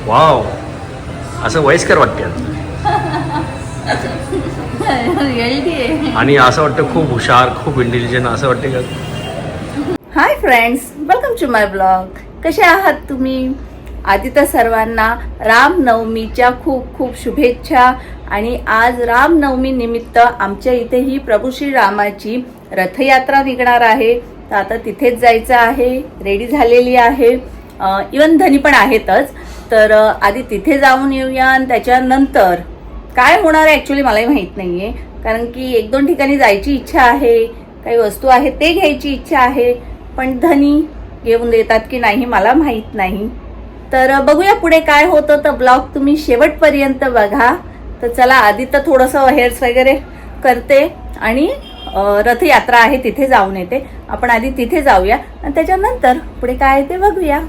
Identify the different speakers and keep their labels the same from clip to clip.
Speaker 1: Wow, असं वयस्कर वाटते आणि असं वाटतं खूप हुशार, खूप इंटेलिजंट असं वाटते का.
Speaker 2: Hi friends, welcome to my blog. कसे आहात तुम्ही? आधी तर सर्वांना रामनवमीच्या खूप खूप शुभेच्छा. आणि आज रामनवमी निमित्त आमच्या इथे ही प्रभू श्रीरामाची रथयात्रा निघणार आहे. तर आता तिथेच जायचं आहे. रेडी झालेली आहे. इवन धनी पण आहेतच. तर आधी तिथे जाऊन येऊया आणि त्याच्यानंतर काय होणार आहे ॲक्च्युली मलाही माहीत नाही आहे. कारण की 1-2 ठिकाणी जायची इच्छा आहे. काही वस्तू आहेत ते घ्यायची इच्छा आहे. पण धनी घेऊन देतात की नाही मला माहीत नाही. तर बघूया पुढे काय होतं. तर ब्लॉग तुम्ही शेवटपर्यंत बघा. तर चला, आधी तर थोडंसं हेअर्स वगैरे करते आणि रथयात्रा आहे तिथे जाऊन येते. आपण आधी तिथे जाऊया आणि त्याच्यानंतर पुढे काय आहे ते बघूया.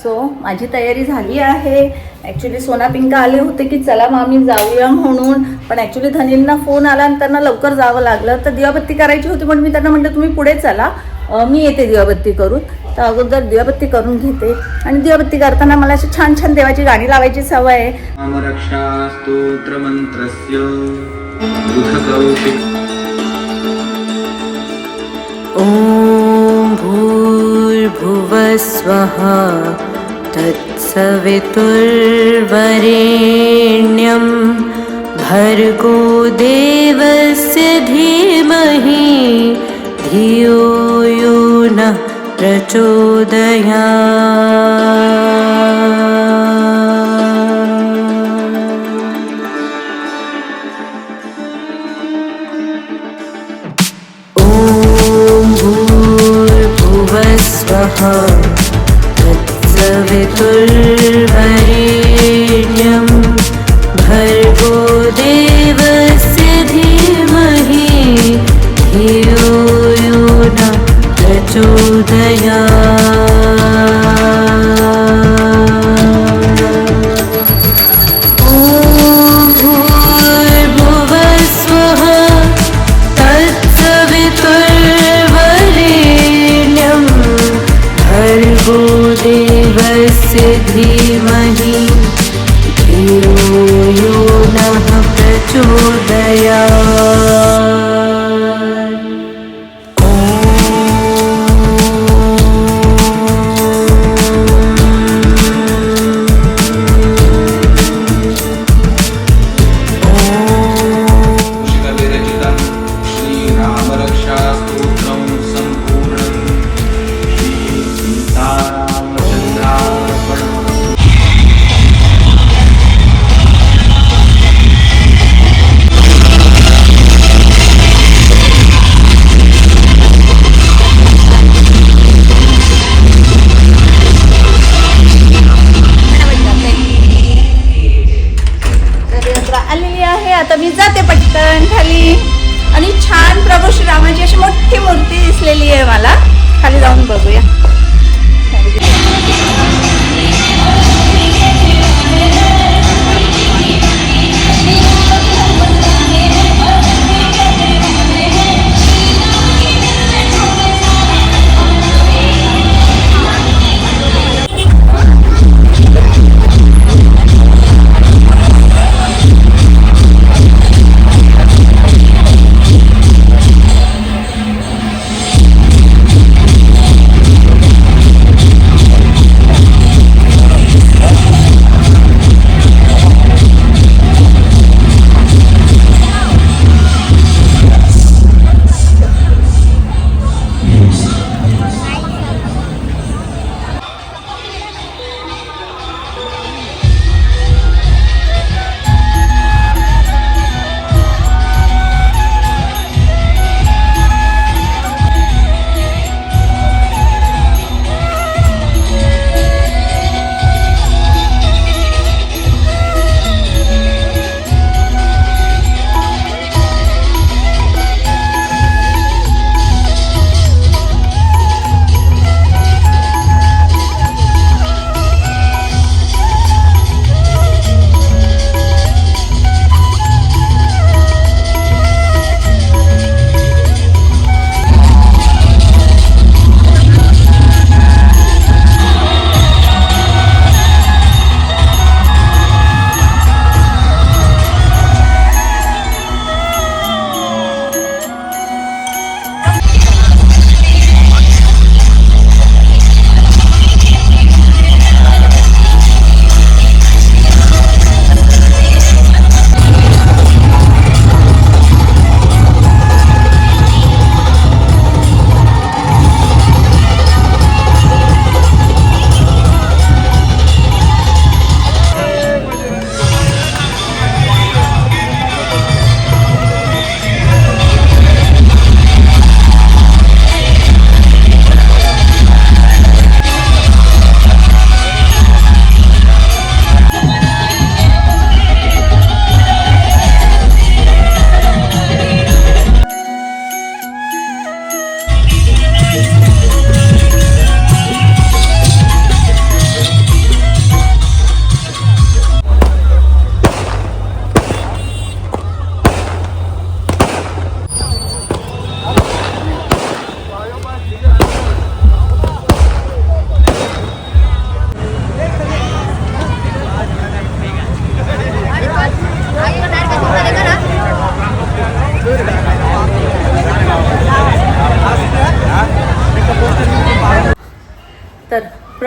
Speaker 2: सो माझी तयारी झाली आहे. ॲक्च्युली सोना पिंका आले होते की चला मग आम्ही जाऊया म्हणून. पण ॲक्च्युली धनींना फोन आला आणि त्यांना लवकर जावं लागलं. तर दिवाबत्ती करायची होती पण मी त्यांना म्हटलं तुम्ही पुढे चला, मी येते दिवाबत्ती करून. तर अगोदर दिवाबत्ती करून घेते. आणि दिवाबत्ती करताना मला अशी छान छान देवाची गाणी लावायची सवय आहे.
Speaker 3: रामरक्षा स्तोत्र मंत्रस्य
Speaker 4: ॐ भूर्भुवस्वः तत्सवितुर्वरेण्यं भर्गो देवस्य धीमहि धियो यो नः प्रचोदयात्. भूर्भुवस्वः तत्सवितुर्वरेण्यं भर्गो देवस्य धीमहि धियो यो नः प्रचोदयात्. ॐ भूर्भुवस्वः तत्सवितुर्वरेण्यं भर्गो देवस्य धीमहि धियो यो नः प्रचोदयात्.
Speaker 3: विरचितं श्रीरामरक्षा स्तोत्रं सम्पूर्णं श्री सीतारामचन्द्रार्पणम्.
Speaker 2: रथयात्रा आलेली आहे. आता मी जाते पटकन खाली. आणि छान प्रभू श्रीरामाची अशी मोठी मूर्ती दिसलेली आहे मला. खाली जाऊन बघूया.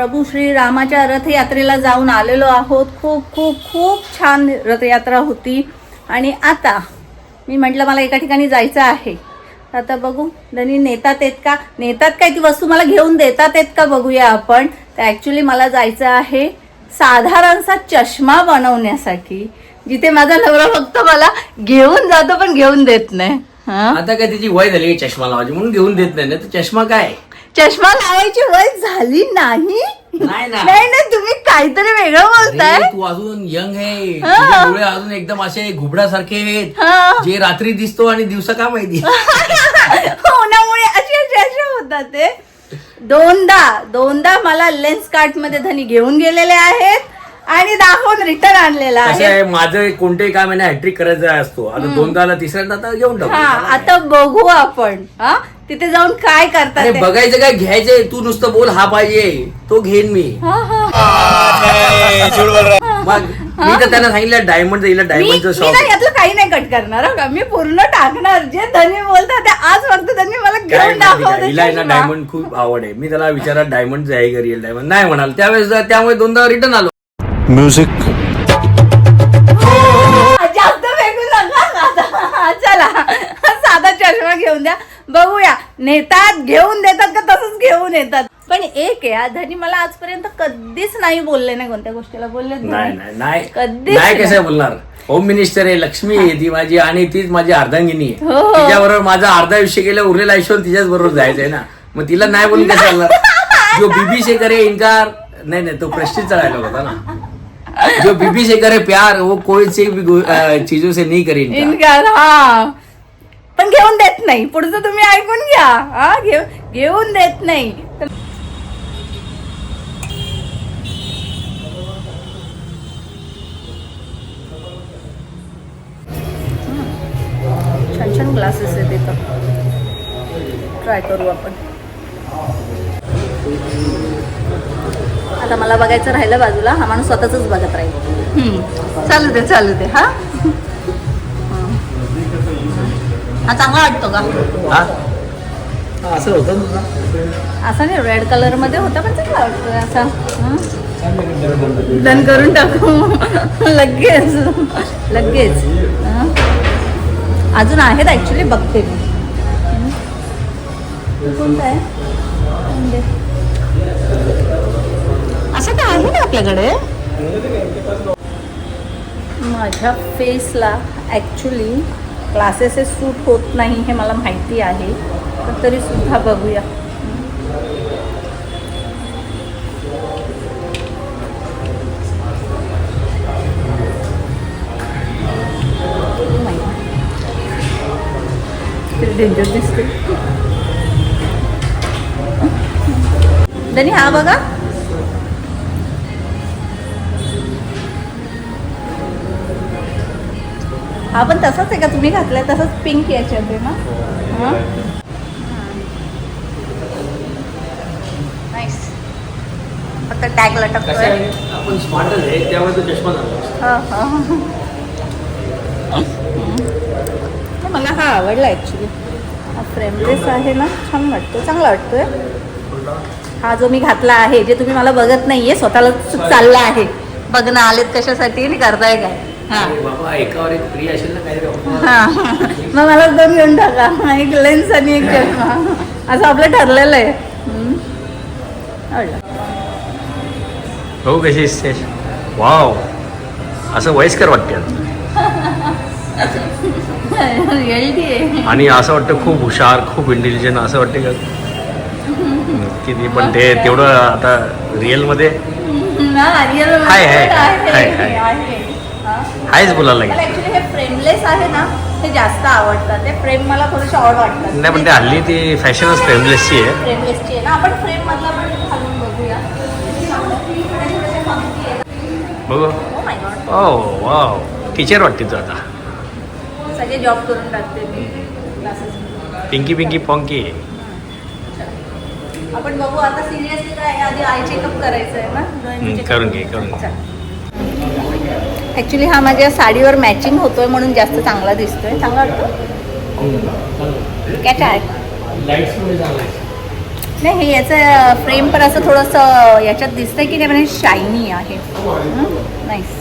Speaker 2: प्रभू श्रीरामाच्या रथयात्रेला जाऊन आलेलो आहोत. खूप खूप खूप छान रथयात्रा होती. आणि आता मी म्हटलं मला एका ठिकाणी जायचं आहे. आता बघू धनी नेतात काय ती वस्तू मला घेऊन देतात का बघूया आपण. तर ॲक्च्युली मला जायचं आहे साधारणसा चष्मा बनवण्यासाठी, जिथे माझा नवरा फक्त मला घेऊन जातो पण घेऊन देत नाही.
Speaker 1: आता काय तिची वय झाली चष्मा लावायची म्हणून घेऊन देत नाही. तर चष्मा काय,
Speaker 2: चष्मा लावायची वय झाली नाही.
Speaker 1: नाही ना.
Speaker 2: नाही तुम्ही काहीतरी वेगळं बोलताय.
Speaker 1: अरे, तू अजून यंग आहे. तुझे डोळे अजून एकदम असे घुबडासारखे आहेत, जे रात्री दिसतो आणि दिवसा का माहिती.
Speaker 2: उन्हामुळे असे होतात ते. दोनदा मला लेन्स कार्ट मध्ये धनी घेऊन गेलेले आहेत आणि दाखवून रिटर्न आणलेला
Speaker 1: कसं
Speaker 2: आहे.
Speaker 1: आहे, माझं कोणतेही काम आहे हॅट्रिक करायचा असतो. आता दोनदाला तिसऱ्यांदा आता घेऊन टाकू.
Speaker 2: आता बघू आपण तिथे जाऊन काय करतात
Speaker 1: अरे
Speaker 2: ते.
Speaker 1: बघायचं काय, घ्यायचंय. तू नुसतं बोल हा पाहिजे तो घेईन मी. मग मी तर त्यांना सांगितलं डायमंड हिला डायमंडचं
Speaker 2: मी
Speaker 1: शॉप.
Speaker 2: ना यातलं काही नाही कट करणार का, मी पूर्ण टाकणार. जे धनी बोलतात ते आज फक्त त्यांनी मला
Speaker 1: काय
Speaker 2: घेऊन
Speaker 1: माहिती का, हिला आहे ना
Speaker 2: दाखवलं.
Speaker 1: डायमंड खूप आवड आहे. मी त्याला विचारा डायमंड आहे का रिअल डायमंड, नाही म्हणाल. त्यामुळे दोनदा रिटर्न आलो.
Speaker 5: म्युझिक
Speaker 2: जास्त वेगळं नका. चला साधा चष्मा घेऊन द्या, बघूया नेतात घेऊन देतात का तसंच घेऊन येतात. पण एक आहे, धनी मला आजपर्यंत कधीच नाही बोलले नाही कोणत्या गोष्टीला. बोलले
Speaker 1: नाही
Speaker 2: कधीच
Speaker 1: नाही कसं बोलणार. होम मिनिस्टर आहे, लक्ष्मी आहे ती माझी, आणि तीच माझी अर्धांगिनी आहे.
Speaker 2: हो.
Speaker 1: तिच्याबरोबर माझं अर्धा आयुष्य गेलं, उरलेलं आयुष्य तिच्याच बरोबर जायचंय ना. मग तिला नाही बोलून कसं चालणार. जो बीबी से करे इनकार, नाही तो प्रेस्टीजचा डायलॉग होता ना. जो बीबी से करे प्यार वो कोई से भी चीजों से नहीं करे इनकार.
Speaker 2: इनकार. पण घेऊन देत नाही. पुढचं तुम्ही ऐकून घ्या. घेऊन देत नाही. छान ग्लासेस आहेत इथं. ट्राय करू आपण. आता मला बघायचं राहिलं बाजूला, हा माणूस स्वतःच बघत राहील. चालू दे. हा चांगला वाटतो का.
Speaker 1: असं होतं ना.
Speaker 2: असा नाही, रेड कलर मध्ये होता पण चांगला वाटतोय असा. डन करून टाकू लगेच. अजून आहेत ऍक्च्युली, बघते मी. कोणता आहे असं काय आहे ना आपल्याकडे. माझ्या फेसला ऍक्च्युली क्लासेस सूट होत नाही हे मला माहिती आहे, पण तरी सुद्धा बघूया. डेंजर दिसते. धनी हा बघा. हा पण तसाच आहे का तुम्ही घातलाय तसाच पिंक याच्यात आहे ना. नाईस. फक्त टॅग लटकतोय.
Speaker 1: आपण स्मार्टच आहे, त्यामुळे तो चष्मा झाला.
Speaker 2: मला हा आवडला ॲक्च्युली. हा फ्रेमलेस आहे ना, छान वाटतो, चांगला वाटतोय. हा जो मी घातला आहे, जे तुम्ही मला बघत नाहीये, स्वतःला चालला आहे. बघणं आलेत कशासाठी आणि करताय काय.
Speaker 1: बाबा एकावर एक फ्री असेल ना काय.
Speaker 2: हा मग मला 2 घेऊन टाका, एक लेन्स आणि एक चष्मा. असं आपलं ठरलेलं आहे. आवडलं.
Speaker 1: हो कशी दिसते. वाव, असं वयस्कर वाटते
Speaker 2: रिअलिटी आहे.
Speaker 1: आणि असं वाटतं खूप हुशार, खूप इंटेलिजंट असं वाटते का किती. पण ते तेवढं आता रिअल मध्ये आहेच बोलायला लागेल.
Speaker 2: ऍक्च्युली हे फ्रेमलेस आहे ना, हे जास्त आवडतात. ते फ्रेम मला थोडेसे ऑड वाटतात.
Speaker 1: नाही पण ते हल्ली ती फॅशनच फ्रेमलेसची आहे.
Speaker 2: फ्रेमलेसची आहे ना. आपण फ्रेम मधला पण घालून बघूया.
Speaker 1: बघू.
Speaker 2: Oh my God.
Speaker 1: Oh wow, teacher वाटते तू आता.
Speaker 2: सगळे जॉब करून टाकते मी क्लासेस.
Speaker 1: पिंकी पॉंकी.
Speaker 2: आपण बघू आता सिरियसली काय आधी आय चेकअप करायचं आहे ना.
Speaker 1: करून घे.
Speaker 2: ॲक्च्युली हा माझ्या साडीवर मॅचिंग होतोय म्हणून जास्त चांगला दिसतोय. चांगला वाटतो. काय नाही हे याचं फ्रेम पण असं थोडंसं याच्यात दिसतंय की नाही म्हणजे शायनी आहे. नाईस.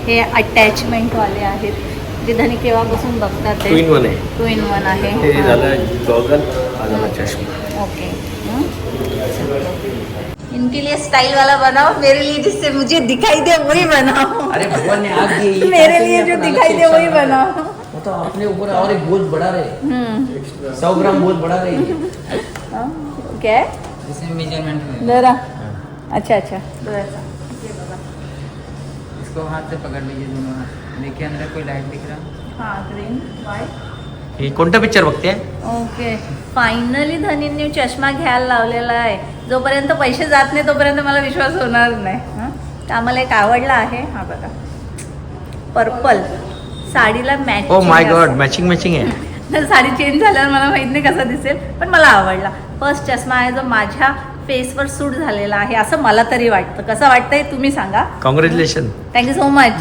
Speaker 2: हे अटॅचमेंटवाले आहेत जे धनी केव्हापासून बघतात ते.
Speaker 1: 2-in-1 आहे.
Speaker 2: 2-in-1 आहे.
Speaker 1: हे झालं गॉगल, हा झाला चष्मा.
Speaker 2: ओके. इनके लिए स्टाइल वाला बनाओ, मेरे लिए जिससे मुझे दिखाई दे वही बनाओ.
Speaker 1: अरे भगवान ने आग दी है,
Speaker 2: मेरे लिए जो दिखाई दे वही बनाओ.
Speaker 1: वो तो अपने ऊपर और एक बोझ बढ़ा रहे, 100 ग्राम बोझ बढ़ा रहे हैं.
Speaker 2: क्या है?
Speaker 5: जैसे मेजरमेंट में
Speaker 2: जरा. अच्छा अच्छा. बरं.
Speaker 5: इसको हाथ से पकड़ लीजिए दोनों हाथ. देखिए अंदर कोई लाइट दिख रहा.
Speaker 2: हां ग्रीन व्हाईट.
Speaker 1: हे कोणता पिक्चर बघते?
Speaker 2: ओके. फायनली धनींनी चष्मा घ्यायला लावलेला आहे. जोपर्यंत पैसे जात नाही तोपर्यंत मला विश्वास होणार नाही. तर आम्हाला एक आवडला आहे. हा बघा पर्पल साडीला match.
Speaker 1: Oh my god, matching आहे.
Speaker 2: साडी चेंज झाल्यावर मला माहित नाही कसा दिसेल पण मला आवडला. फर्स्ट चष्मा आहे जो माझ्या फेसवर सूट झालेला आहे असं मला तरी वाटतं. कसं वाटतंय तुम्ही सांगा.
Speaker 1: कॉंग्रॅच्युलेशन.
Speaker 2: Thank you so much.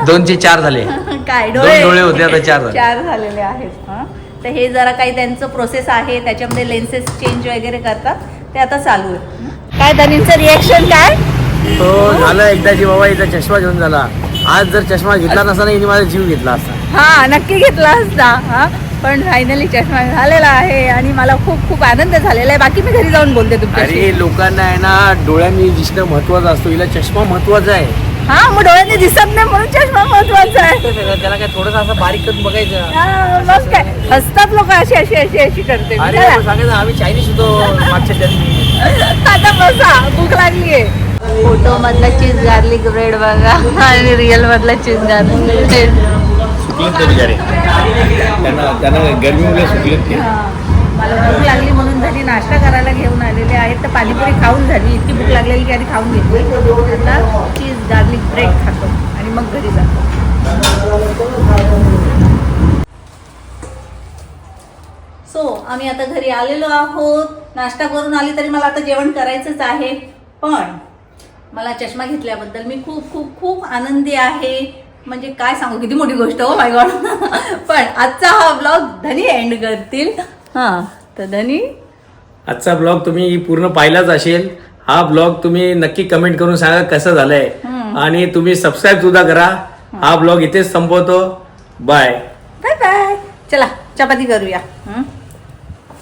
Speaker 1: 2 4 झाले.
Speaker 2: काय
Speaker 1: 2 डोळे होते आता 4 झाले.
Speaker 2: 4 झालेले आहेत. तर हे जरा काही त्यांचं प्रोसेस आहे त्याच्यामध्ये लेन्सेस चेंज वगैरे करतात ते आता चालू आहे. काय धनींचं रिएक्शन काय?
Speaker 1: तो झालं एकदाची बाबा हिचा चष्मा घेऊन झाला. आज जर चष्मा घेतला नसता ना हिने माझा जीव घेतला असता.
Speaker 2: हा नक्की घेतला असता. हा पण फायनली चष्मा झालेला आहे आणि मला खूप खूप आनंद झालेला आहे. बाकी मी घरी जाऊन बोलते तुमच्याशी.
Speaker 1: अरे लोकांना आहे ना डोळ्यांनी दिसणं महत्वाचं असतो, हिला चष्मा महत्वाचा आहे.
Speaker 2: हा मग डोळ्यांनी दिसत नाही म्हणून चष्मा महत्वाचा आहे.
Speaker 1: त्याला काय थोडंसं असं बारीक करून बघायचं.
Speaker 2: हा, मग काय हसतात लोक अशी अशी अशी अशी करते.
Speaker 1: अरे
Speaker 2: चला.
Speaker 1: सांगायचं आम्ही चायनीज होतो मागच्या जन्मी.
Speaker 2: आता बसा भूक लागलीये. फोटो मधला चीज गार्लिक ब्रेड बघा आणि रिअल मधला चीज गार्लिक ब्रेड.
Speaker 1: सुकलेत ते बिचारे, त्यांना गरमीमुळे सुकलेत ते.
Speaker 2: मला भूक लागली म्हणून घरी नाश्ता करायला घेऊन आलेले आहेत. तर पाणीपुरी खाऊन झाली, इतकी भूक लागलेली की आधी खाऊन घेतली. आता चीज गार्लिक ब्रेड खातो आणि मग घरी जातो. सो आम्ही आता घरी आलेलो आहोत. नाश्ता करून आली तरी मला आता जेवण करायचंच आहे. पण मला चष्मा घेतल्याबद्दल मी खूप खूप खूप आनंदी आहे. म्हणजे काय सांगू किती मोठी गोष्ट हो माय गॉड. पण आजचा हा ब्लॉग धनी एंड करतील. हां तर धनी
Speaker 1: आजचा ब्लॉग तुम्ही पूर्ण पाहिलाच असेल. हा ब्लॉग तुम्ही नक्की कमेंट करून सांगा कसं झालंय आणि तुम्ही सबस्क्राईब सुद्धा करा. हा ब्लॉग इथेच संपवतो. Bye
Speaker 2: bye bye. चला चपाती करूया.